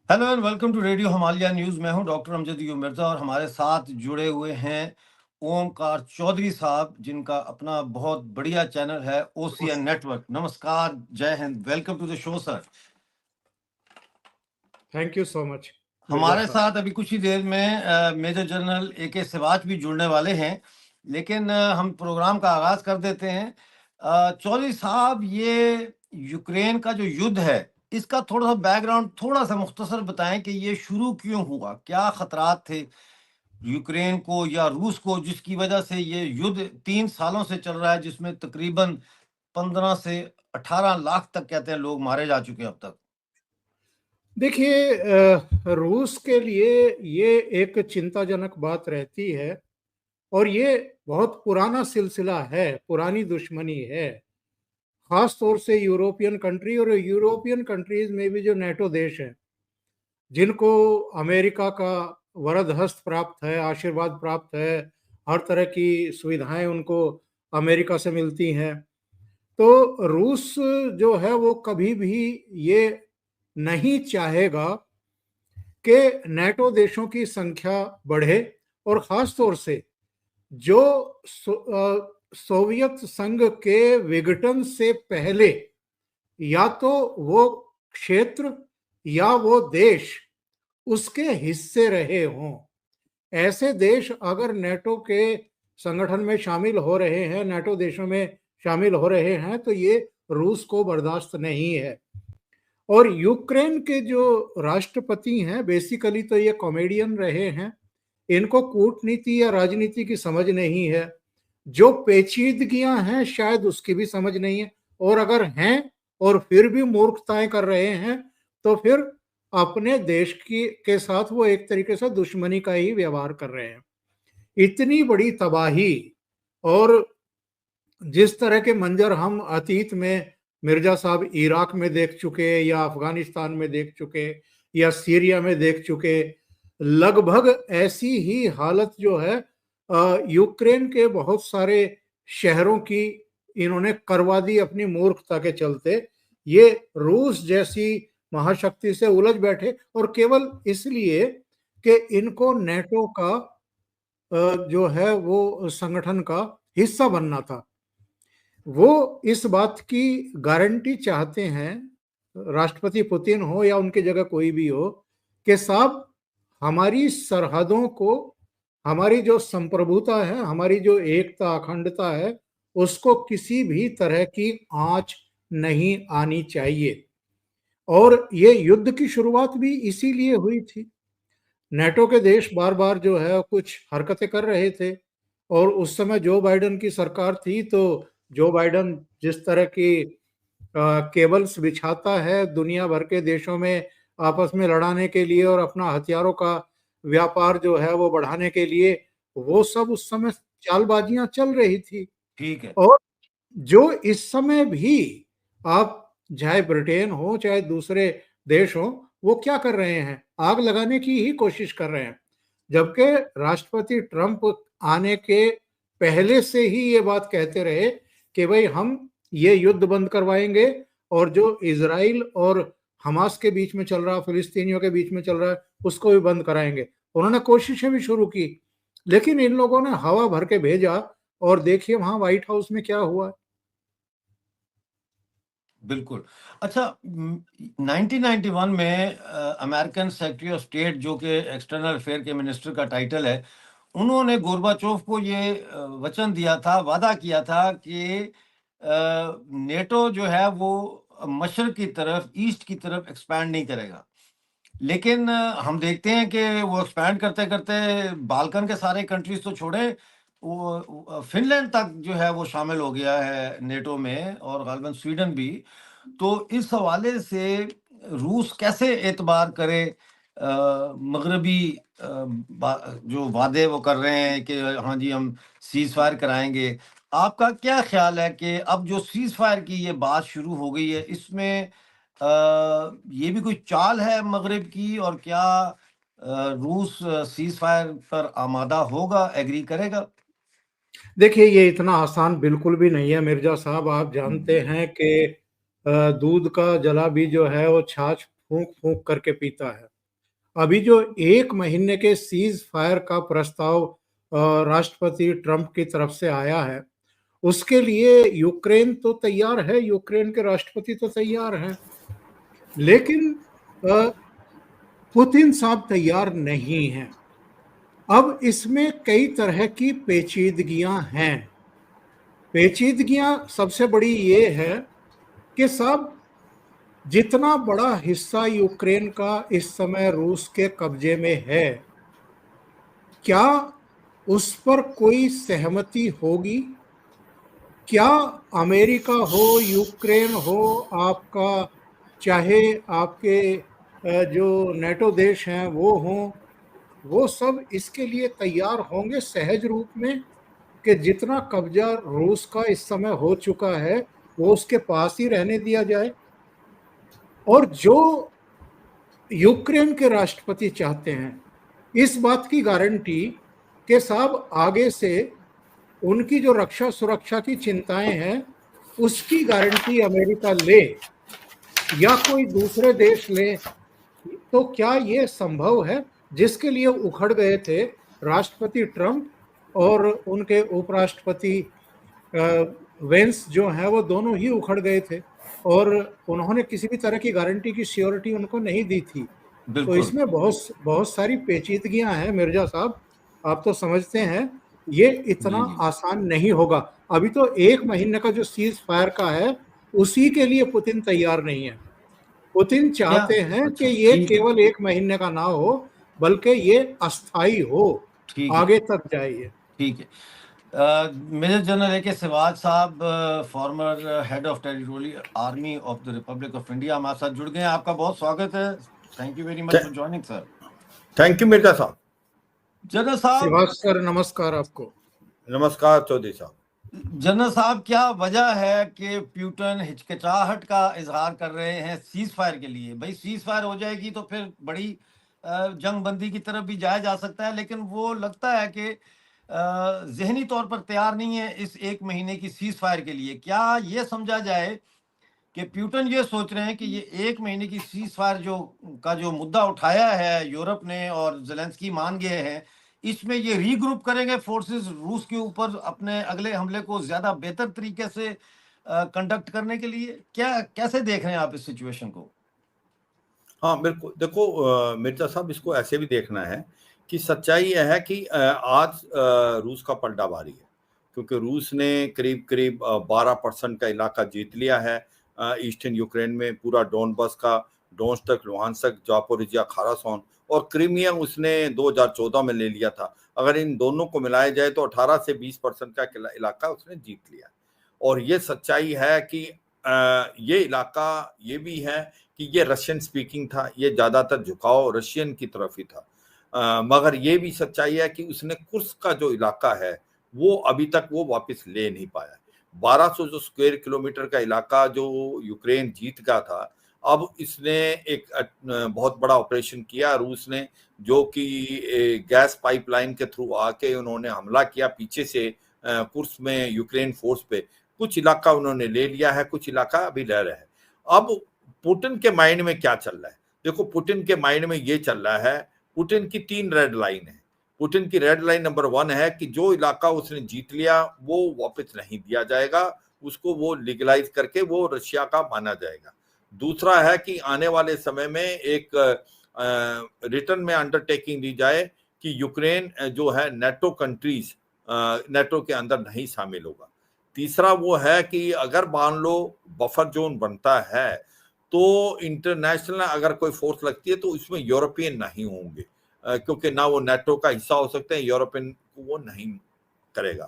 Hello and welcome to radio Himalaya news. मैं हूं doctor Amjad यूब Mirza और हमारे साथ जुड़े हुए हैं ओमकार चौधरी साहब, जिनका अपना बहुत बढ़िया चैनल है ओसीएन नेटवर्क। नमस्कार, जय हिंद, welcome to the show sir. Thank you so much Mirza हमारे साहब। साथ अभी कुछ ही देर में मेजर जनरल AK सिवाच भी जुड़ने वाले हैं, लेकिन हम प्रोग्राम का आगाज कर देते हैं। चौधरी साहब, ये यूक्रेन का जो युद्ध है, इसका थोड़ा सा बैकग्राउंड थोड़ा सा मुख्तसर बताएं कि ये शुरू क्यों हुआ, क्या खतरात थे यूक्रेन को या रूस को, जिसकी वजह से ये युद्ध 3 सालों से चल रहा है, जिसमें तकरीबन 15 से 18 लाख तक कहते हैं लोग मारे जा चुके हैं अब तक। देखिए, रूस के लिए ये एक चिंताजनक बात रहती है और ये बहुत पुराना सिलसिला है, पुरानी दुश्मनी है। खास तौर से यूरोपियन कंट्री और यूरोपियन कंट्रीज में भी जो नेटो देश हैं, जिनको अमेरिका का वरद हस्त प्राप्त है, आशीर्वाद प्राप्त है, हर तरह की सुविधाएं उनको अमेरिका से मिलती हैं। तो रूस जो है वो कभी भी ये नहीं चाहेगा कि नेटो देशों की संख्या बढ़े और खास तौर से जो सोवियत संघ के विघटन से पहले या तो वो क्षेत्र या वो देश उसके हिस्से रहे हों। ऐसे देश अगर नेटो के संगठन में शामिल हो रहे हैं, नेटो देशों में शामिल हो रहे हैं, तो ये रूस को बर्दाश्त नहीं है। और यूक्रेन के जो राष्ट्रपति हैं, बेसिकली तो ये कॉमेडियन रहे हैं, इनको कूटनीति या राजनीति की समझ नहीं है। जो पेचीदगियां हैं शायद उसकी भी समझ नहीं है, और अगर हैं और फिर भी मूर्खताएं कर रहे हैं तो फिर अपने देश की के साथ वो एक तरीके से दुश्मनी का ही व्यवहार कर रहे हैं। इतनी बड़ी तबाही और जिस तरह के मंजर हम अतीत में मिर्जा साहब इराक में देख चुके या अफगानिस्तान में देख चुके या सीरिया में देख चुके, लगभग ऐसी ही हालत जो है यूक्रेन के बहुत सारे शहरों की इन्होंने करवा दी अपनी मूर्खता के चलते। ये रूस जैसी महाशक्ति से उलझ बैठे और केवल इसलिए कि इनको नेटो का जो है वो संगठन का हिस्सा बनना था। वो इस बात की गारंटी चाहते हैं, राष्ट्रपति पुतिन हो या उनकी जगह कोई भी हो, कि साहब हमारी सरहदों को, हमारी जो संप्रभुता है, हमारी जो एकता अखंडता है, उसको किसी भी तरह की आंच नहीं आनी चाहिए। और ये युद्ध की शुरुआत भी इसीलिए हुई थी। नेटो के देश बार बार जो है कुछ हरकतें कर रहे थे और उस समय जो बाइडेन की सरकार थी, तो जो बाइडेन जिस तरह की केबल्स बिछाता है दुनिया भर के देशों में आपस में लड़ाने के लिए और अपना हथियारों का व्यापार जो है वो बढ़ाने के लिए, वो सब उस समय चालबाजियां चल रही थी। ठीक है। और जो इस समय भी आप चाहे ब्रिटेन हो चाहे दूसरे देश हो, वो क्या कर रहे हैं, आग लगाने की ही कोशिश कर रहे हैं। जबकि राष्ट्रपति ट्रंप आने के पहले से ही ये बात कहते रहे कि भाई हम ये युद्ध बंद करवाएंगे और जो इजराइल और हमास के बीच में चल रहा, फिलिस्तीनियों के बीच में चल रहा है, उसको भी बंद कराएंगे। उन्होंने कोशिशें भी शुरू की, लेकिन इन लोगों ने हवा भर के भेजा और देखिए वहां व्हाइट हाउस में क्या हुआ। बिल्कुल। अच्छा, 1991 में अमेरिकन सेक्रेटरी ऑफ स्टेट, जो कि एक्सटर्नल अफेयर के मिनिस्टर का टाइटल है, उन्होंने गोरबाचोव को ये वचन दिया था, वादा किया था कि नेटो जो है वो मशरक की तरफ, ईस्ट की तरफ एक्सपैंड नहीं करेगा। लेकिन हम देखते हैं कि वो एक्सपैंड करते करते बाल्कन के सारे कंट्रीज तो छोड़े, वो फिनलैंड तक जो है वो शामिल हो गया है नेटो में, और गालिबन स्वीडन भी। तो इस हवाले से रूस कैसे एतबार करे मगरबी जो वादे वो कर रहे हैं कि हाँ जी हम सीज फायर कराएंगे। आपका क्या ख्याल है कि अब जो सीज फायर की ये बात शुरू हो गई है, इसमें ये भी कोई चाल है मगरिब की, और क्या रूस सीज फायर पर आमादा होगा, एग्री करेगा? देखिए, ये इतना आसान बिल्कुल भी नहीं है मिर्जा साहब। आप जानते हैं कि दूध का जला भी जो है वो छाछ फूंक फूंक करके पीता है। अभी जो 1 महीने के सीज फायर का प्रस्ताव राष्ट्रपति ट्रंप की तरफ से आया है, उसके लिए यूक्रेन तो तैयार है, यूक्रेन के राष्ट्रपति तो तैयार हैं, लेकिन पुतिन साहब तैयार नहीं हैं। अब इसमें कई तरह की पेचीदगियां हैं। पेचीदगियां सबसे बड़ी ये है कि साहब, जितना बड़ा हिस्सा यूक्रेन का इस समय रूस के कब्जे में है, क्या उस पर कोई सहमति होगी? क्या अमेरिका हो, यूक्रेन हो, आपका चाहे आपके जो नेटो देश हैं वो हों, वो सब इसके लिए तैयार होंगे सहज रूप में कि जितना कब्जा रूस का इस समय हो चुका है वो उसके पास ही रहने दिया जाए? और जो यूक्रेन के राष्ट्रपति चाहते हैं, इस बात की गारंटी कि साहब आगे से उनकी जो रक्षा सुरक्षा की चिंताएं हैं उसकी गारंटी अमेरिका ले या कोई दूसरे देश ले, तो क्या ये संभव है? जिसके लिए उखड़ गए थे राष्ट्रपति ट्रंप और उनके उपराष्ट्रपति वेंस जो है, वो दोनों ही उखड़ गए थे और उन्होंने किसी भी तरह की गारंटी की श्योरिटी उनको नहीं दी थी। तो बिल्कुल इसमें बहुत बहुत सारी पेचीदगियां हैं मिर्जा साहब, आप तो समझते हैं ये इतना जी जी आसान नहीं होगा। अभी तो 1 महीने का जो सीज फायर का है उसी के लिए पुतिन तैयार नहीं है। पुतिन क्या चाहते हैं कि अच्छा ये ठीक है केवल 1 महीने का ना हो, बल्कि ये अस्थाई हो, ठीक है आगे तक जाए ये। ठीक है मेजर जनरल ए के सिवाज साहब, farmer head of territorial army of the Republic of India, हमारे साथ जुड़ गए हैं। आपका बहुत स्वागत है। Thank you very much for joining sir. Thank you Mirza साहब। जनरल साहब, सिवाज सर नमस्कार आपको। नमस्कार चौधरी साहब। जनरल साहब, क्या वजह है कि प्यूटन हिचकिचाहट का इजहार कर रहे हैं सीज फायर के लिए? भाई सीज फायर हो जाएगी तो फिर बड़ी जंग बंदी की तरफ भी जाया जा सकता है, लेकिन वो लगता है कि जहनी तौर पर तैयार नहीं है इस 1 महीने की सीज फायर के लिए। क्या ये समझा जाए कि प्यूटन ये सोच रहे हैं कि ये 1 महीने की सीज फायर जो मुद्दा उठाया है यूरोप ने और जेलेंस्की मान गए हैं, इसमें ये रीग्रुप करेंगे फोर्सेस रूस के ऊपर अपने अगले हमले को ज्यादा बेहतर तरीके से कंडक्ट करने के लिए? क्या कैसे देख रहे हैं आप इस सिचुएशन को? हाँ बिल्कुल, देखो मिर्जा साहब, इसको ऐसे भी देखना है कि सच्चाई यह है कि आज रूस का पलटा भारी है, क्योंकि रूस ने करीब करीब 12% का इलाका जीत लिया है ईस्टर्न यूक्रेन में। पूरा डोनबास का, डोनेट्स्क, लुहांस्क, जापोरिजिया, खारासोन और क्रीमिया उसने 2014 में ले लिया था। अगर इन दोनों को मिलाया जाए तो 18 से 20% का इलाका उसने जीत लिया। और ये सच्चाई है कि ये इलाका ये भी है कि ये रशियन स्पीकिंग था, ये ज्यादातर झुकाव रशियन की तरफ ही था। मगर ये भी सच्चाई है कि उसने कुर्स्क का जो इलाका है वो अभी तक वो वापस ले नहीं पाया। 1200 जो स्क्वायर किलोमीटर का इलाका जो यूक्रेन जीत गया था, अब इसने एक बहुत बड़ा ऑपरेशन किया रूस ने, जो कि गैस पाइपलाइन के थ्रू आके उन्होंने हमला किया पीछे से कुर्स्क में यूक्रेन फोर्स पे। कुछ इलाका उन्होंने ले लिया है, कुछ इलाका अभी रह रहा है। अब पुतिन के माइंड में क्या चल रहा है? देखो, पुतिन के माइंड में ये चल रहा है, पुतिन की 3 रेड लाइन है। पुतिन की रेड लाइन नंबर 1 है कि जो इलाका उसने जीत लिया वो वापस नहीं दिया जाएगा, उसको वो लीगलाइज करके वो रशिया का माना जाएगा। दूसरा है कि आने वाले समय में एक रिटर्न में अंडरटेकिंग दी जाए कि यूक्रेन जो है नेटो कंट्रीज, नेटो के अंदर नहीं शामिल होगा। तीसरा वो है कि अगर मान लो बफर जोन बनता है तो इंटरनेशनल अगर कोई फोर्स लगती है तो इसमें यूरोपियन नहीं होंगे, क्योंकि ना वो नेटो का हिस्सा हो सकते हैं, यूरोपियन को वो नहीं करेगा।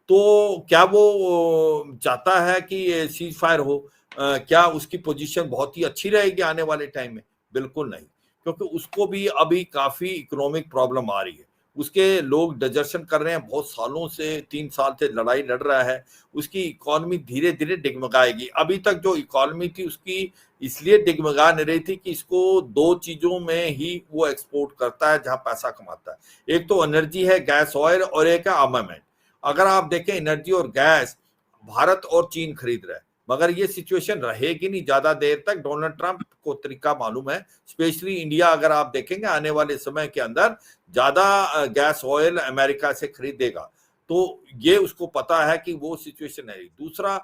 तो क्या वो चाहता है कि सीज फायर हो? क्या उसकी पोजीशन बहुत ही अच्छी रहेगी आने वाले टाइम में? बिल्कुल नहीं, क्योंकि उसको भी अभी काफी इकोनॉमिक प्रॉब्लम आ रही है। उसके लोग डिजर्शन कर रहे हैं, बहुत सालों से 3 साल से लड़ाई लड़ रहा है। उसकी इकोनॉमी धीरे धीरे डिगमगाएगी। अभी तक जो इकोनॉमी थी उसकी इसलिए डिगमगा नहीं रही थी कि इसको 2 चीजों में ही वो एक्सपोर्ट करता है जहां पैसा कमाता है। एक तो एनर्जी है, गैस ऑयल, और एक है आर्मामेंट। अगर आप देखें एनर्जी और गैस भारत और चीन खरीद रहा है, मगर ये सिचुएशन रहेगी नहीं ज्यादा देर तक। डोनाल्ड ट्रंप को तरीका मालूम है, स्पेशली इंडिया अगर आप देखेंगे आने वाले समय के अंदर ज्यादा गैस ऑयल अमेरिका से खरीदेगा, तो ये उसको पता है कि वो सिचुएशन है। दूसरा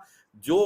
जो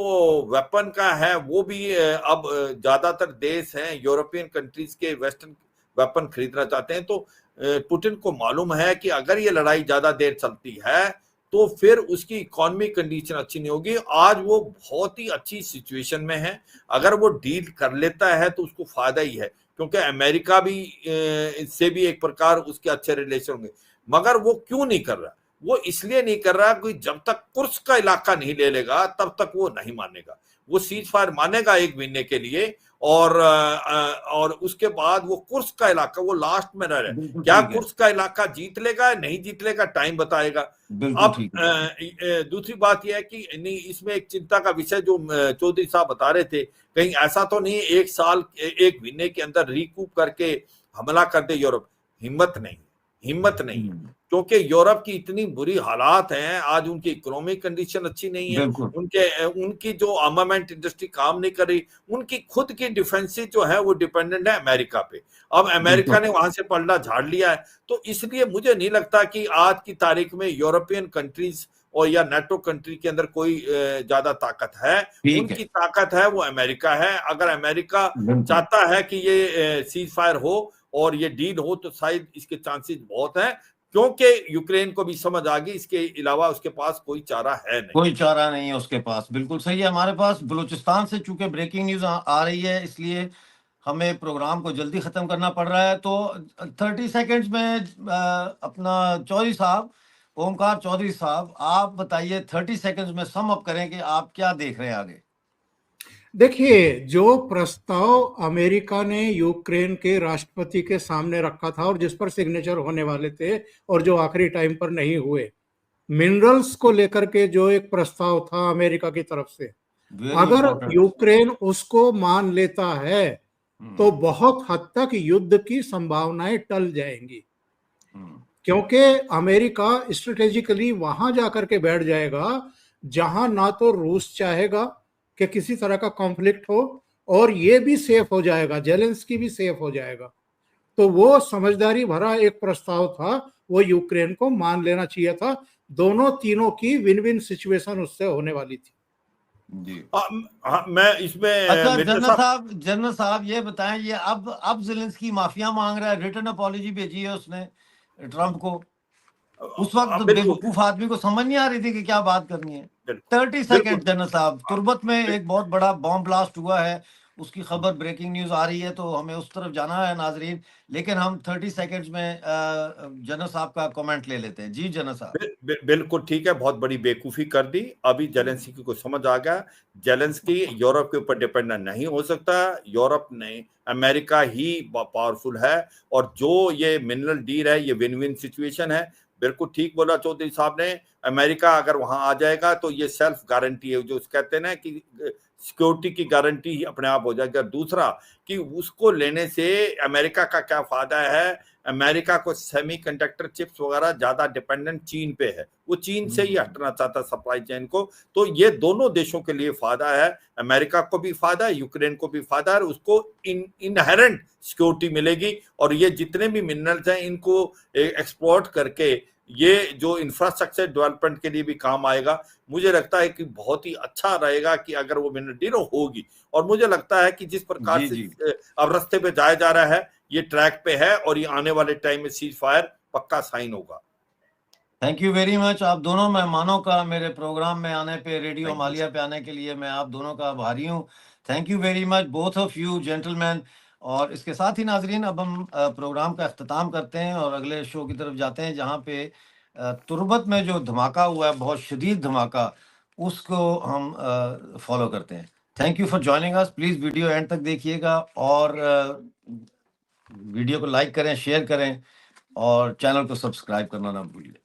वेपन का है वो भी अब ज्यादातर देश हैं यूरोपियन कंट्रीज के वेस्टर्न वेपन खरीदना चाहते हैं, तो पुतिन को मालूम है कि अगर ये लड़ाई ज्यादा देर चलती है तो फिर उसकी इकोनॉमिक कंडीशन अच्छी नहीं होगी। आज वो बहुत ही अच्छी सिचुएशन में है, अगर वो डील कर लेता है तो उसको फायदा ही है, क्योंकि अमेरिका भी इससे भी एक प्रकार उसके अच्छे रिलेशन होंगे। मगर वो क्यों नहीं कर रहा? वो इसलिए नहीं कर रहा कि जब तक कुर्स का इलाका नहीं ले लेगा तब तक वो नहीं मानेगा। वो सीज फायर मानेगा एक महीने के लिए, और उसके बाद वो कुर्स का इलाका वो लास्ट में रह रहा है। क्या कुर्स का इलाका जीत लेगा नहीं जीत लेगा टाइम बताएगा। अब दूसरी बात यह है कि नहीं, इसमें एक चिंता का विषय जो चौधरी साहब बता रहे थे, कहीं ऐसा तो नहीं एक साल एक महीने के अंदर रिकूप करके हमला कर दे यूरोप। हिम्मत नहीं, क्योंकि यूरोप की इतनी बुरी हालात हैं, आज उनकी इकोनॉमिक कंडीशन अच्छी नहीं है, उनकी जो आर्मामेंट इंडस्ट्री काम नहीं कर रही, उनकी खुद की डिफेंसिव जो है वो डिपेंडेंट है अमेरिका पे। अब अमेरिका ने वहां से पलड़ा झाड़ लिया है, तो इसलिए मुझे नहीं लगता कि आज की तारीख में यूरोपियन कंट्रीज और या नेटो कंट्री के अंदर कोई ज्यादा ताकत है। उनकी ताकत है वो अमेरिका है। अगर अमेरिका चाहता है कि ये सीज फायर हो और ये डील हो तो शायद इसके चांसेस बहुत हैं, क्योंकि यूक्रेन को भी समझ आ गई इसके अलावा उसके पास कोई चारा है नहीं, कोई चारा नहीं है उसके पास। बिल्कुल सही है। हमारे पास बलूचिस्तान से चूंकि ब्रेकिंग न्यूज आ रही है, इसलिए हमें प्रोग्राम को जल्दी खत्म करना पड़ रहा है। तो 30 सेकंड्स में अपना चौधरी साहब, ओमकार चौधरी साहब, आप बताइए 30 सेकंड्स में सम अप करें कि आप क्या देख रहे हैं आगे। देखिए, जो प्रस्ताव अमेरिका ने यूक्रेन के राष्ट्रपति के सामने रखा था और जिस पर सिग्नेचर होने वाले थे और जो आखिरी टाइम पर नहीं हुए, मिनरल्स को लेकर के जो एक प्रस्ताव था अमेरिका की तरफ से, अगर यूक्रेन उसको मान लेता है तो बहुत हद तक युद्ध की संभावनाएं टल जाएंगी, क्योंकि अमेरिका स्ट्रेटेजिकली वहां जाकर के बैठ जाएगा जहां ना तो रूस चाहेगा कि किसी तरह का कॉन्फ्लिक्ट हो, और ये भी सेफ हो जाएगा, जेलेंस्की भी सेफ हो जाएगा। तो वो समझदारी भरा एक प्रस्ताव था, वो यूक्रेन को मान लेना चाहिए था। दोनों तीनों की विन विन सिचुएशन उससे होने वाली थी। जी। मैं इसमें अच्छा जनरल साहब ये बताएं, ये अब जेलेंस्की माफिया मांग रहा है, रिटर्न अपॉलॉजी भेजी है उसने ट्रंप को। उस वक्त बेवकूफ आदमी को समझ नहीं आ रही थी कि क्या बात करनी है। 30 सेकंड जनरल साहब। तुर्बत में एक बहुत बड़ा बॉम्ब ब्लास्ट हुआ है, उसकी खबर ब्रेकिंग न्यूज आ रही है, तो हमें उस तरफ जाना है नाजरीन, लेकिन हम 30 सेकंड्स में जनरल साहब का कमेंट ले लेते हैं। जी जनरल साहब। बिल्कुल ठीक है, बहुत बड़ी बेवकूफी कर दी। अभी जेलेंस्की को समझ आ गया, जेलेंस्की यूरोप के ऊपर डिपेंडेंट नहीं हो सकता। यूरोप नहीं, अमेरिका ही पावरफुल है, और जो ये मिनरल डील है ये विन विन सिचुएशन है। बिल्कुल ठीक बोला चौधरी साहब ने। अमेरिका अगर वहां आ जाएगा तो ये सेल्फ गारंटी है, जो कहते हैं ना कि सिक्योरिटी की गारंटी ही अपने आप हो जाएगी। दूसरा कि उसको लेने से अमेरिका का क्या फायदा है, अमेरिका को सेमीकंडक्टर चिप्स वगैरह ज्यादा डिपेंडेंट चीन पे है, वो चीन से ही हटना चाहता सप्लाई चेन को। तो ये दोनों देशों के लिए फायदा है, अमेरिका को भी फायदा है, यूक्रेन को भी फायदा है, उसको इनहेरेंट सिक्योरिटी मिलेगी। और ये जितने भी मिनरल्स हैं इनको एक्सपोर्ट करके ये जो इंफ्रास्ट्रक्चर डेवलपमेंट के लिए भी काम आएगा। मुझे लगता है कि बहुत ही अच्छा रहेगा कि अगर वो मिनरल डील होगी, और मुझे लगता है कि जिस प्रकार से अब रास्ते पे जाया जा रहा है ये ट्रैक पे है, और ये आने वाले टाइम में सीज फायर पक्का साइन होगा। थैंक यू वेरी मच आप दोनों मेहमानों का मेरे प्रोग्राम में आने पे, रेडियो हिमालय पे आने के लिए मैं आप दोनों का आभारी हूँ। Thank you very much both of you gentleman. और इसके साथ ही नाजरीन अब हम प्रोग्राम का अख्ताम करते हैं और अगले शो की तरफ जाते हैं, जहाँ पे तुर्बत में जो धमाका हुआ है, बहुत शदीद धमाका, उसको हम फॉलो करते हैं। Thank you for joining us. Please video and तक देखिएगा, और वीडियो को लाइक करें, शेयर करें, और चैनल को सब्सक्राइब करना ना भूलिए।